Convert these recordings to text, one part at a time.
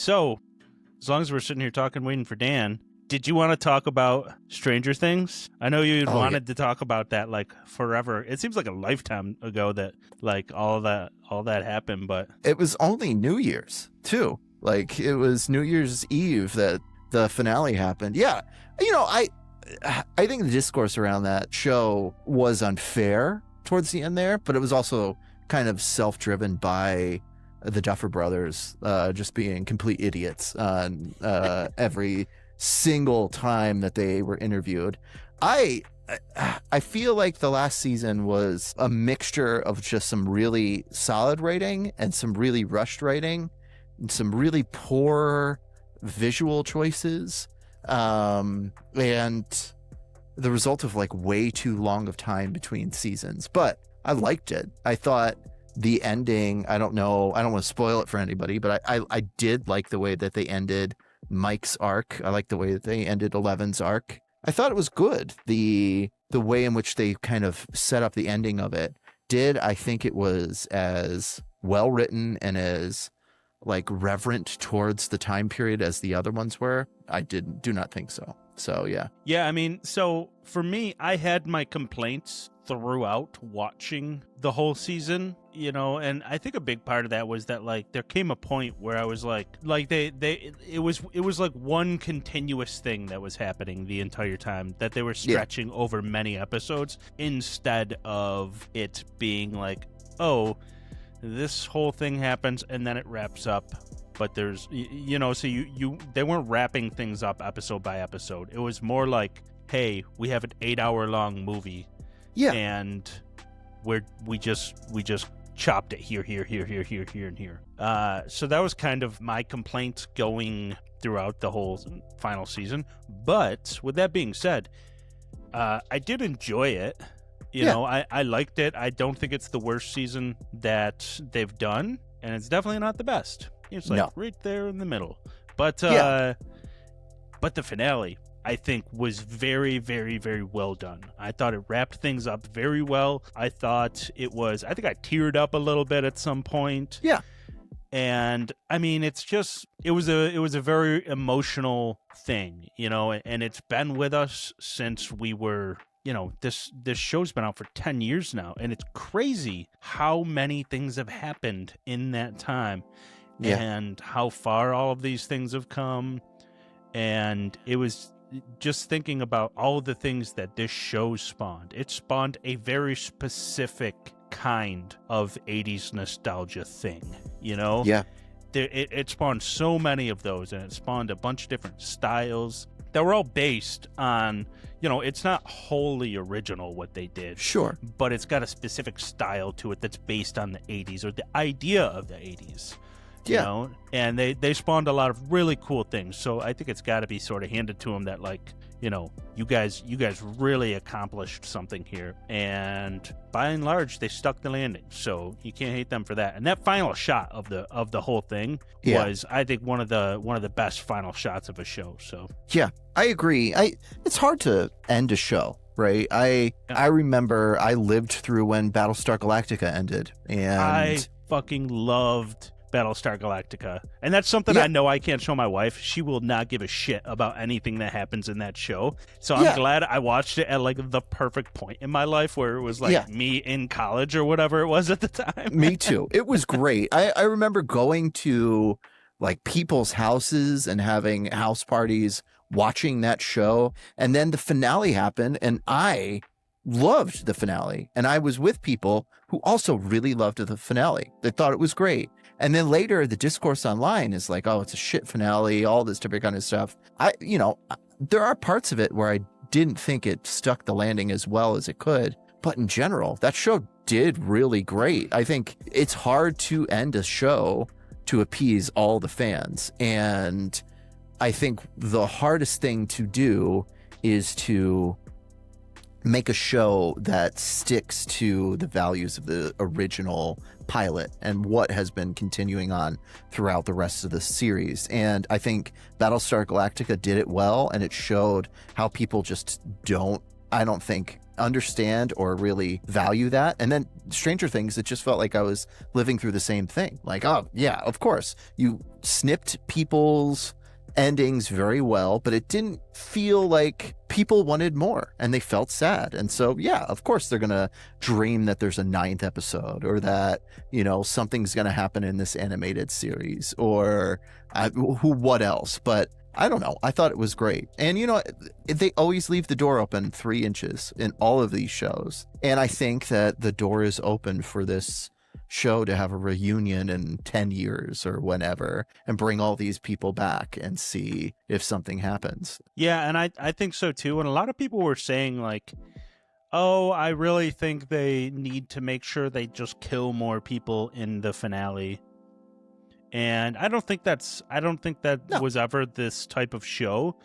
So, as long as we're sitting here talking, waiting for Dan, did you want to talk about Stranger Things? I know you wanted to talk about that like forever. It seems like a lifetime ago that like all that happened, but it was only New Year's too. Like it was New Year's Eve that the finale happened. Yeah, I think the discourse around that show was unfair towards the end there, but it was also kind of self-driven by the Duffer Brothers just being complete idiots on every single time that they were interviewed. I feel like the last season was a mixture of just some really solid writing and some really rushed writing and some really poor visual choices, and the result of like way too long of time between seasons. But I liked it. I thought the ending, I don't want to spoil it for anybody, but I did like the way that they ended Mike's arc. I like the way that they ended Eleven's arc. I thought it was good. The way in which they kind of set up the ending of it I think it was as well written and as like reverent towards the time period as the other ones were. I do not think so. So yeah. Yeah, I mean, so for me, I had my complaints throughout watching the whole season, and I think a big part of that was that like there came a point where I was like it was like one continuous thing that was happening the entire time, that they were stretching over many episodes instead of it being like, oh, this whole thing happens and then it wraps up. But there's, so they weren't wrapping things up episode by episode. It was more like, hey, we have an 8-hour long movie. Yeah. And we just chopped it here, and here. So that was kind of my complaint going throughout the whole final season. But with that being said, I did enjoy it. I liked it. I don't think it's the worst season that they've done, and it's definitely not the best. It's like right there in the middle. But the finale, I think, was very, very, very well done. I thought it wrapped things up very well. I think I teared up a little bit at some point. Yeah. And I mean, it was a very emotional thing, and it's been with us since we were, this show's been out for 10 years now, and it's crazy how many things have happened in that time. Yeah. And how far all of these things have come. And it was just thinking about all of the things that this show spawned. It spawned a very specific kind of 80s nostalgia thing, Yeah. It spawned so many of those, and it spawned a bunch of different styles that were all based on, it's not wholly original what they did. Sure. But it's got a specific style to it that's based on the 80s or the idea of the 80s. Yeah. And they spawned a lot of really cool things. So I think it's got to be sort of handed to them that, like, you guys really accomplished something here. And by and large, they stuck the landing. So you can't hate them for that. And that final shot of the whole thing was, I think, one of the best final shots of a show. So yeah, I agree. It's hard to end a show, right? I remember I lived through when Battlestar Galactica ended, and I fucking loved Battlestar Galactica, and that's something I know I can't show my wife. She will not give a shit about anything that happens in that show. So I'm glad I watched it at like the perfect point in my life where it was like me in college or whatever it was at the time. Me too. It was great. I remember going to like people's houses and having house parties watching that show, and then the finale happened, and I loved the finale, and I was with people who also really loved the finale. They thought it was great. And then later the discourse online is like, oh, it's a shit finale, all this different kind of stuff. There are parts of it where I didn't think it stuck the landing as well as it could. But in general, that show did really great. I think it's hard to end a show to appease all the fans. And I think the hardest thing to do is to make a show that sticks to the values of the original pilot and what has been continuing on throughout the rest of the series. And I think Battlestar Galactica did it well, and it showed how people just don't I don't think, understand or really value that. And then Stranger Things, it just felt like I was living through the same thing. Like, oh, yeah, of course. You snipped people's endings very well, but it didn't feel like people wanted more and they felt sad. And so, yeah, of course they're going to dream that there's a 9th episode or that, something's going to happen in this animated series or what else. But I don't know. I thought it was great. And, they always leave the door open 3 inches in all of these shows. And I think that the door is open for this show to have a reunion in 10 years or whenever and bring all these people back and see if something happens. Yeah, and I think so too. And a lot of people were saying like, oh, I really think they need to make sure they just kill more people in the finale. And I don't think that No. was ever this type of show.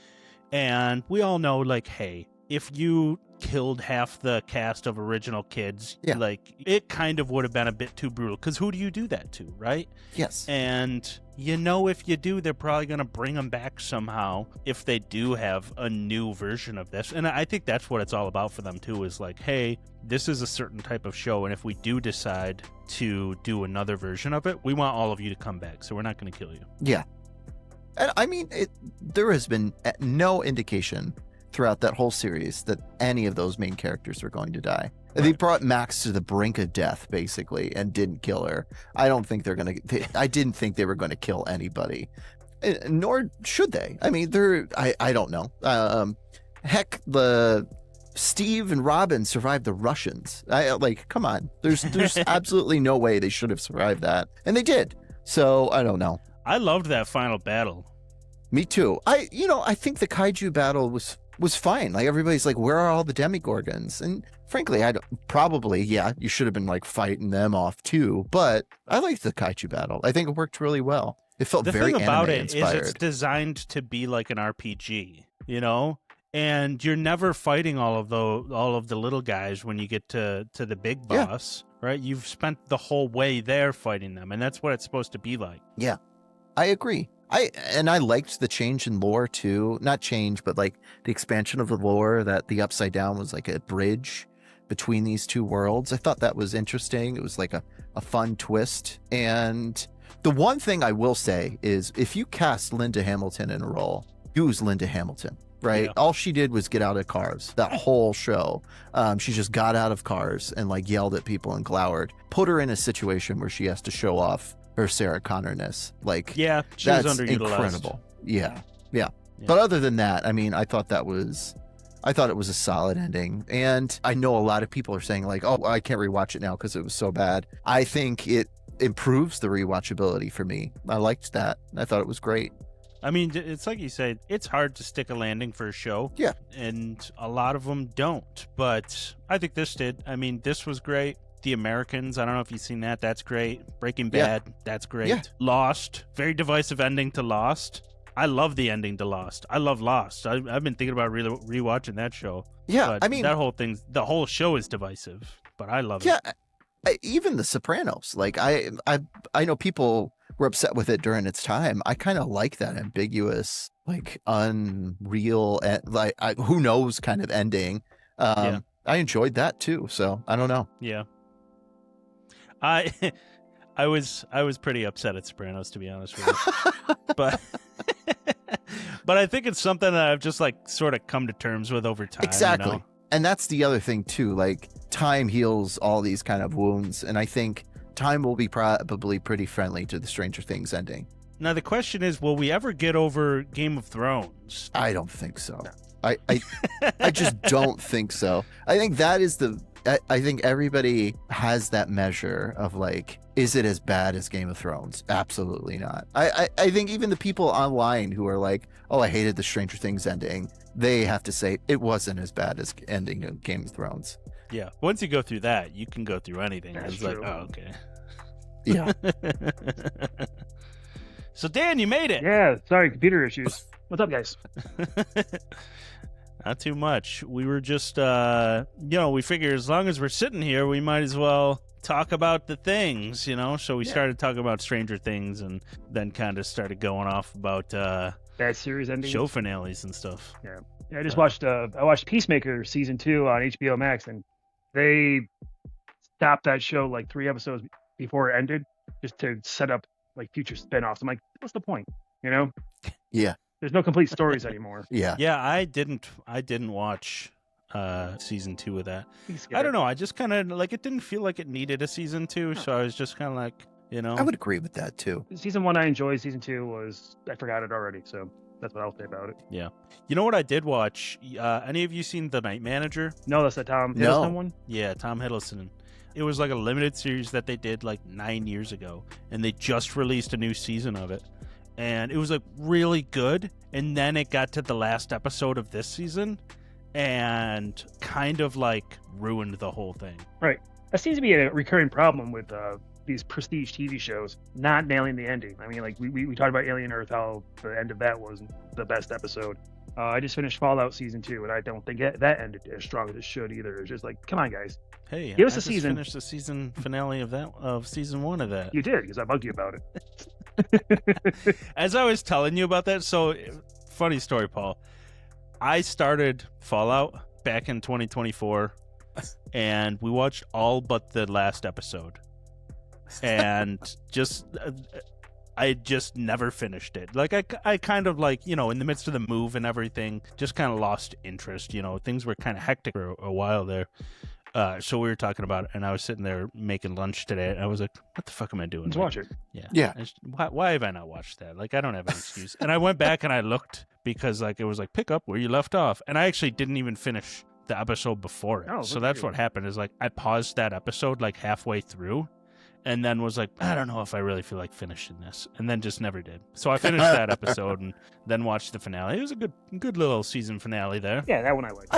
And we all know, like, hey, if you killed half the cast of original Kids, Yeah. like, it kind of would have been a bit too brutal. Because who do you do that to, right? Yes. And if you do, they're probably going to bring them back somehow if they do have a new version of this. And I think that's what it's all about for them, too, is like, hey, this is a certain type of show. And if we do decide to do another version of it, we want all of you to come back. So we're not going to kill you. Yeah. And I mean, there has been no indication throughout that whole series that any of those main characters are going to die. Right. They brought Max to the brink of death, basically, and didn't kill her. I don't think I didn't think they were going to kill anybody, nor should they. I mean, I don't know. Heck, the Steve and Robin survived the Russians. Come on. There's absolutely no way they should have survived that. And they did. So I don't know. I loved that final battle. Me too. I think the kaiju battle was fine. Like, everybody's like, where are all the Demigorgons? And frankly, you should have been like fighting them off too. But I liked the kaiju battle. I think it worked really well. It felt very anime inspired. The thing about it is it's designed to be like an RPG, and you're never fighting all of the little guys when you get to the big boss, right? You've spent the whole way there fighting them, and that's what it's supposed to be like. Yeah, I agree. I liked the change in lore too. Not change, but like the expansion of the lore, that the Upside Down was like a bridge between these two worlds. I thought that was interesting. It was like a fun twist. And the one thing I will say is, if you cast Linda Hamilton in a role, use Linda Hamilton, right? Yeah. All she did was get out of cars that whole show. She just got out of cars and like yelled at people and glowered. Put her in a situation where she has to show off her Sarah Connor-ness. Like, yeah, she was underutilized. Incredible. Yeah. But other than that, I mean, I thought it was a solid ending. And I know a lot of people are saying like, oh, I can't rewatch it now because it was so bad. I think it improves the rewatchability for me. I liked that. I thought it was great. I mean, it's like you said, it's hard to stick a landing for a show. Yeah. And a lot of them don't. But I think this did. I mean, this was great. The Americans, I don't know if you've seen that. That's great. Breaking Bad, that's great. Yeah. Lost, very divisive ending to Lost. I love the ending to Lost. I love Lost. I've been thinking about rewatching that show. Yeah, but I mean, the whole show is divisive, but I love it. Yeah, even The Sopranos. Like, I know people were upset with it during its time. I kind of like that ambiguous, like unreal, like who knows kind of ending. I enjoyed that too. So I don't know. Yeah. I was pretty upset at Sopranos, to be honest with you, but I think it's something that I've just like sort of come to terms with over time. Exactly, and that's the other thing too. Like, time heals all these kind of wounds, and I think time will be probably pretty friendly to the Stranger Things ending. Now the question is, will we ever get over Game of Thrones? I don't think so. I just don't think so. I think that is I think everybody has that measure of like, is it as bad as Game of Thrones? Absolutely not. I think even the people online who are like, oh, I hated the Stranger Things ending, they have to say it wasn't as bad as ending of Game of Thrones. Yeah. Once you go through that, you can go through anything. That's it's true. Like, oh, okay. Yeah. So Dan, you made it. Yeah. Sorry, computer issues. What's up, guys? Not too much. We were just, we figure as long as we're sitting here, we might as well talk about the things, So we started talking about Stranger Things, and then kind of started going off about bad series endings, show finales and stuff. Yeah. Yeah, I watched Peacemaker season 2 on HBO Max, and they stopped that show like 3 episodes before it ended, just to set up like future spin-offs. I'm like, what's the point? You know, Yeah. there's no complete stories anymore. Yeah. Yeah, I didn't watch season 2 of that. You can skip I don't it. know. I just kind of like it didn't feel like it needed a season 2, so I was just kind of like, you know. I would agree with that too. Season 1 I enjoyed. Season 2 was I forgot it already. So that's what I'll say about it. Yeah. You know what I did watch? Any of you seen The Night Manager? No, that's the Tom No. Hiddleston one. Yeah, Tom Hiddleston. It was like a limited series that they did like 9 years ago, and they just released a new season of it. And it was like really good, and then it got to the last episode of this season and kind of like ruined the whole thing. Right. That seems to be a recurring problem with these prestige TV shows not nailing the ending. I mean, like we talked about Alien Earth, how the end of that wasn't the best episode. I just finished Fallout season 2, and I don't think that ended as strong as it should either. It's just like, come on, guys, Hey, give us I a just season. finished the season finale of season 1 of that. You did, because I bugged you about it. As I was telling you about that, so funny story, Paul. I started Fallout back in 2024, and we watched all but the last episode, and I just never finished it. Like I kind of like, you know, in the midst of the move and everything, just kind of lost interest. You know, things were kind of hectic for a while there. So we were talking about it, and I was sitting there making lunch today, and I was like, what the fuck am I doing? Let's Like, watch it. Yeah. Why have I not watched that? Like, I don't have an excuse. And I went back and I looked because like it was like pick up where you left off, and I actually didn't even finish the episode before it. Oh, So look that's at you. what happened is like I paused that episode like halfway through, and then was like, I don't know if I really feel like finishing this, and then just never did. So I finished that episode and then watched the finale. It was a good little season finale there. Yeah, that one I liked.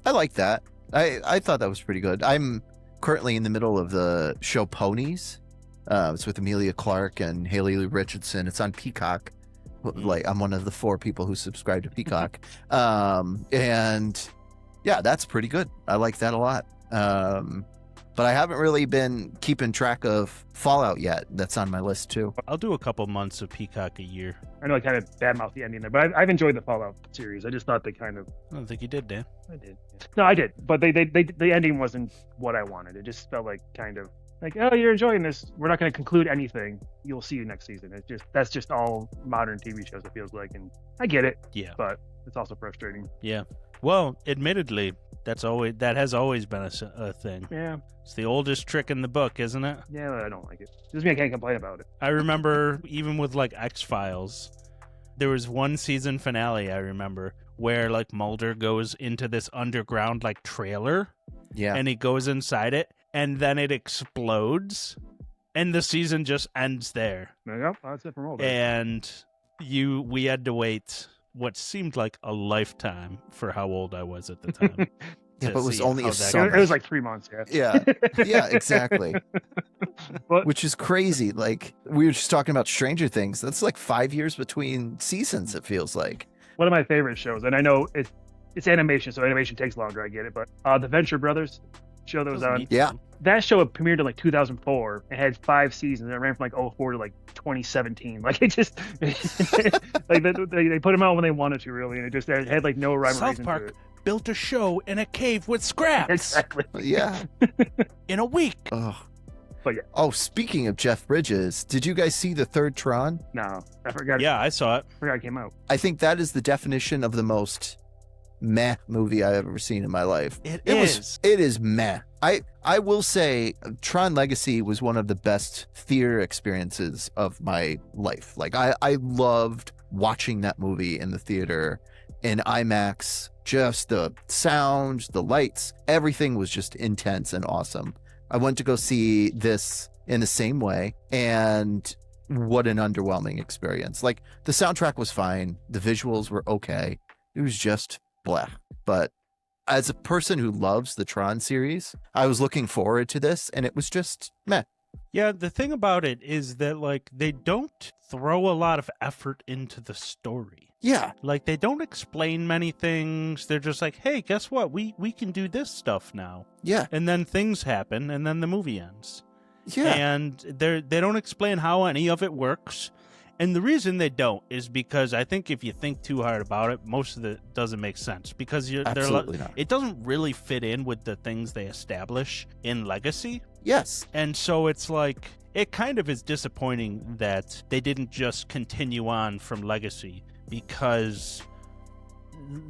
I like that. I thought that was pretty good. I'm currently in the middle of the show Ponies. It's with Amelia Clark and Haley Lu Richardson. It's on Peacock. Like, I'm one of the 4 people who subscribe to Peacock. And yeah, that's pretty good. I like that a lot. But I haven't really been keeping track of Fallout yet. That's on my list too. I'll do a couple months of Peacock a year. I know I kind of badmouthed the ending there, but I've enjoyed the Fallout series. I just thought they kind of. I don't think you did, Dan. I did. No, I did, but the ending wasn't what I wanted. It just felt like kind of like, oh, you're enjoying this. We're not going to conclude anything. You'll see you next season. That's just all modern TV shows. It feels like, and I get it, Yeah. but it's also frustrating. Yeah. Well, admittedly, that has always been a thing. Yeah, It's the oldest trick in the book, isn't it? yeah, I don't like it. Doesn't mean I can't complain about it. I remember even with like X-Files, there was one season finale I remember where like Mulder goes into this underground like trailer Yeah. and he goes inside it and then it explodes and the season just ends there. There you go. That's it from Mulder. And we had to wait what seemed like a lifetime for how old I was at the time. Yeah, to but it was see only how a that summer. It was like 3 months. Yeah. Yeah. Yeah, exactly. But Which is crazy. Like, we were just talking about Stranger Things. That's like 5 years between seasons, it feels like. one of my favorite shows, and I know it's animation, so animation takes longer. I get it, but the Venture Brothers show that was on. Yeah. That show premiered in like 2004 and had 5 seasons. And it ran from like 04 to like 2017. Like it just like they put them out when they wanted to, really, and it had like no rhyme or South reason to Park it. built a show in a cave with scraps Exactly. Yeah. in a week. Oh. But yeah. Oh, speaking of Jeff Bridges, did you guys see the 3rd Tron? No, I forgot. Yeah, I saw it. I forgot it came out. I think that is the definition of the most meh movie I've ever seen in my life. It is meh. I will say Tron Legacy was one of the best theater experiences of my life. Like I loved watching that movie in the theater in IMAX. Just the sound, the lights, everything was just intense and awesome. I went to go see this in the same way, and what an underwhelming experience. Like, the soundtrack was fine, the visuals were okay, it was just blah. But as a person who loves the Tron series, I was looking forward to this, and it was just meh. Yeah, the thing about it is that like they don't throw a lot of effort into the story. Yeah, Like they don't explain many things. They're just like, "Hey, guess what? We can do this stuff now." yeah, And then things happen and then the movie ends. yeah. And they don't explain how any of it works. And the reason they don't is because I think if you think too hard about it, most of it doesn't make sense because Absolutely not. it doesn't really fit in with the things they establish in Legacy. Yes. And so it's like, it kind of is disappointing that they didn't just continue on from Legacy because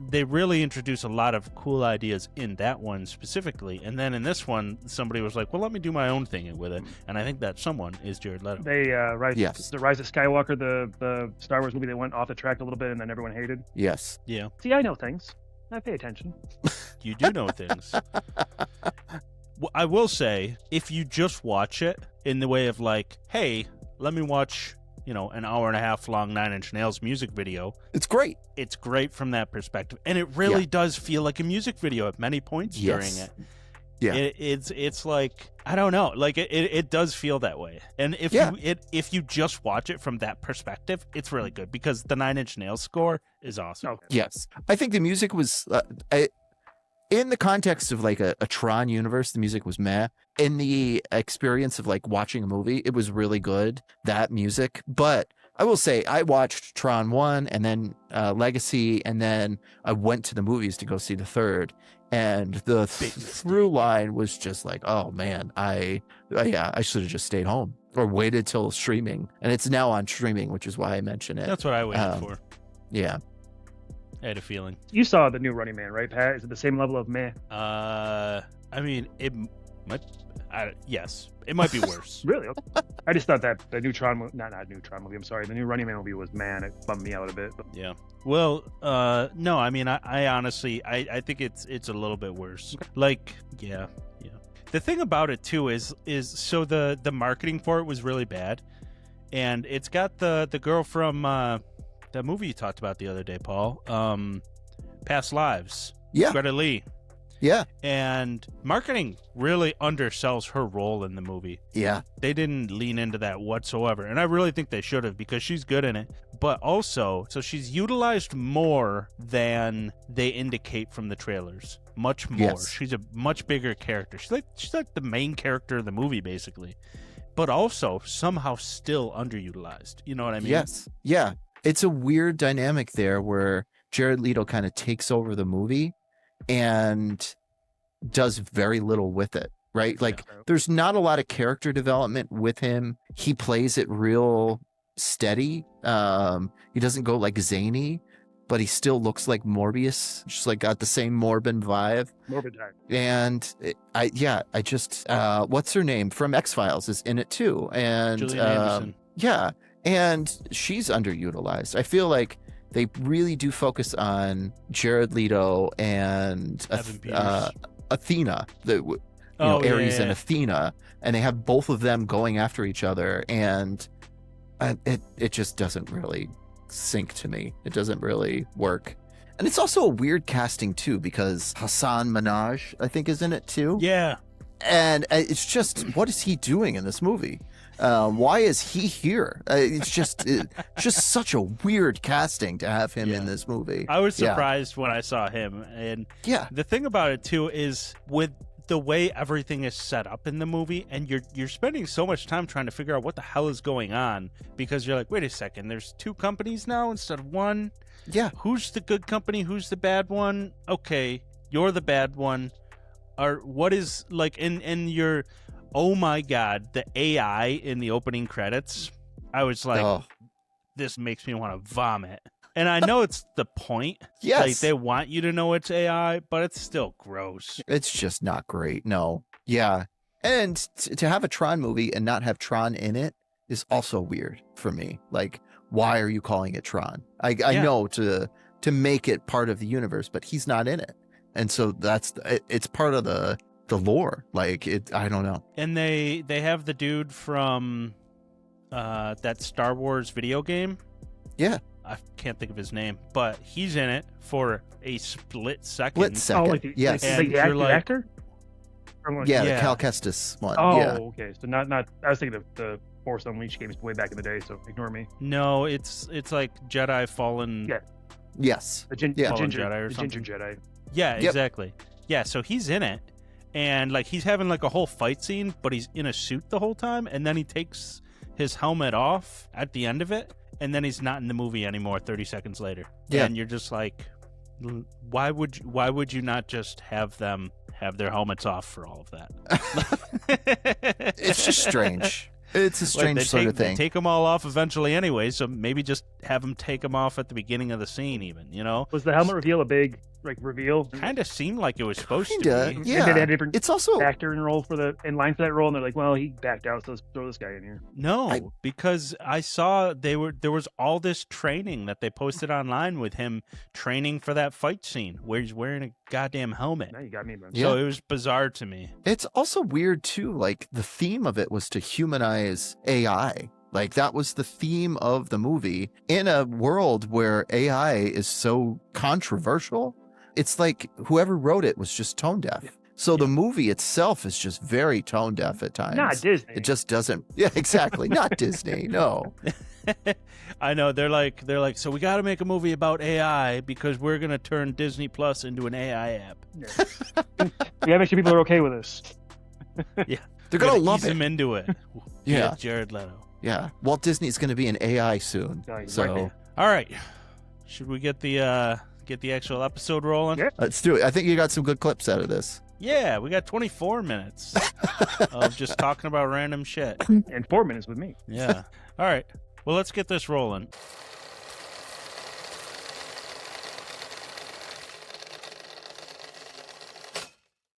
they really introduce a lot of cool ideas in that one specifically. And then in this one, somebody was like, well, let me do my own thing with it. And I think that someone is Jared Leto. They Yes. the Rise of Skywalker, the Star Wars movie that went off the track a little bit and then everyone hated. Yes. Yeah. See, I know things. I pay attention. You do know things. I will say, if you just watch it in the way of like, hey, let me watch, an hour and a half long Nine Inch Nails music video. It's great. It's great from that perspective. And it really does feel like a music video at many points during it. Yeah. It's like, I don't know, like it does feel that way. And if you just watch it from that perspective, it's really good because the Nine Inch Nails score is awesome. Okay. Yes. I think the music was, in the context of like a Tron universe, the music was meh. In the experience of like watching a movie, it was really good, that music. But I will say, I watched Tron 1 and then Legacy, and then I went to the movies to go see the third. And the through line was just like, oh man, I should have just stayed home or waited till streaming. And it's now on streaming, which is why I mention it. That's what I waited for. Yeah. I had a feeling. You saw the new Running Man, right, Pat? Is it the same level of meh? I mean, it might. Yes, it might be worse. Really? Okay. I just thought that the new Tron, not new Tron movie. I'm sorry, the new Running Man movie was, man, it bummed me out a bit. But... Yeah. Well, no, I mean, I honestly, I think it's a little bit worse. Okay. Like, yeah. The thing about it too is so the marketing for it was really bad, and it's got the girl from that movie you talked about the other day, Paul. Past Lives. Yeah. Greta Lee. Yeah. And marketing really undersells her role in the movie. Yeah. They didn't lean into that whatsoever. And I really think they should have because she's good in it. But also, so she's utilized more than they indicate from the trailers. Much more. Yes. She's a much bigger character. She's like the main character of the movie, basically. But also somehow still underutilized. You know what I mean? Yes. Yeah. It's a weird dynamic there where Jared Leto kind of takes over the movie and does very little with it, right? Like, there's not a lot of character development with him. He plays it real steady. He doesn't go like zany, but he still looks like Morbius, just like got the same Morbin vibe. Morbid type. And I just what's her name from X-Files is in it too, and Gillian Anderson. Yeah, and she's underutilized. I feel like they really do focus on Jared Leto and Athena, Ares and Athena, and they have both of them going after each other, and it just doesn't really sync to me. It doesn't really work. And it's also a weird casting too, because Hassan Minhaj, I think, is in it too. Yeah. And it's just, what is he doing in this movie? Why is he here? It's just such a weird casting to have him in this movie. I was surprised when I saw him. And the thing about it too is with the way everything is set up in the movie, and you're spending so much time trying to figure out what the hell is going on, because you're like, wait a second, there's two companies now instead of one. Yeah. Who's the good company? Who's the bad one? Okay, you're the bad one. Or what is like in your, oh my God, the AI in the opening credits. I was like, this makes me want to vomit. And I know it's the point. Yes. Like, they want you to know it's AI, but it's still gross. It's just not great. No. Yeah. And to have a Tron movie and not have Tron in it is also weird for me. Like, why are you calling it Tron? I know to make it part of the universe, but he's not in it. And so it's part of the lore. Like, I don't know. And they have the dude from that Star Wars video game. Yeah. I can't think of his name, but he's in it for a split second. Oh, like yes. And the actor? The Cal Kestis one. Oh, yeah. Okay. So not. I was thinking of the Force Unleashed games way back in the day. So ignore me. No, it's like Jedi Fallen. Yeah. Yes. The ginger Jedi or the something. ginger Jedi. Yeah, exactly. Yeah, so he's in it, and like he's having like a whole fight scene, but he's in a suit the whole time, and then he takes his helmet off at the end of it. and then he's not in the movie anymore 30 seconds later. Yeah. And you're just like, why would you not just have them have their helmets off for all of that? It's just strange. It's a strange sort of thing. They take them all off eventually anyway, so maybe just have them take them off at the beginning of the scene even, you know? Was the helmet reveal a big reveal? Kind of seemed like it was supposed to be. Yeah. Maybe they had a different It's also actor in line for that role, and they're like, well, he backed out, so let's throw this guy in here. No, because I saw there was all this training that they posted online with him training for that fight scene where he's wearing a goddamn helmet. Now you got me, man. Yeah. So it was bizarre to me. It's also weird too. Like the theme of it was to humanize AI. Like that was the theme of the movie in a world where AI is so controversial. It's like whoever wrote it was just tone deaf. So the movie itself is just very tone deaf at times. Not Disney. It just doesn't. Yeah, exactly. Not Disney. No. I know they're like, so we got to make a movie about AI because we're gonna turn Disney Plus into an AI app. Yeah. We have actually people are okay with this. Yeah, They're gonna ease love it. them into it. Yeah. Jared Leto. Yeah. Walt Disney's gonna be an AI soon. Oh, you're So right. All right, should we get the actual episode rolling? Yeah. let's do it. I think you got some good clips out of this. Yeah, we got 24 minutes of just talking about random shit. And 4 minutes with me. Yeah. All right. Well, let's get this rolling.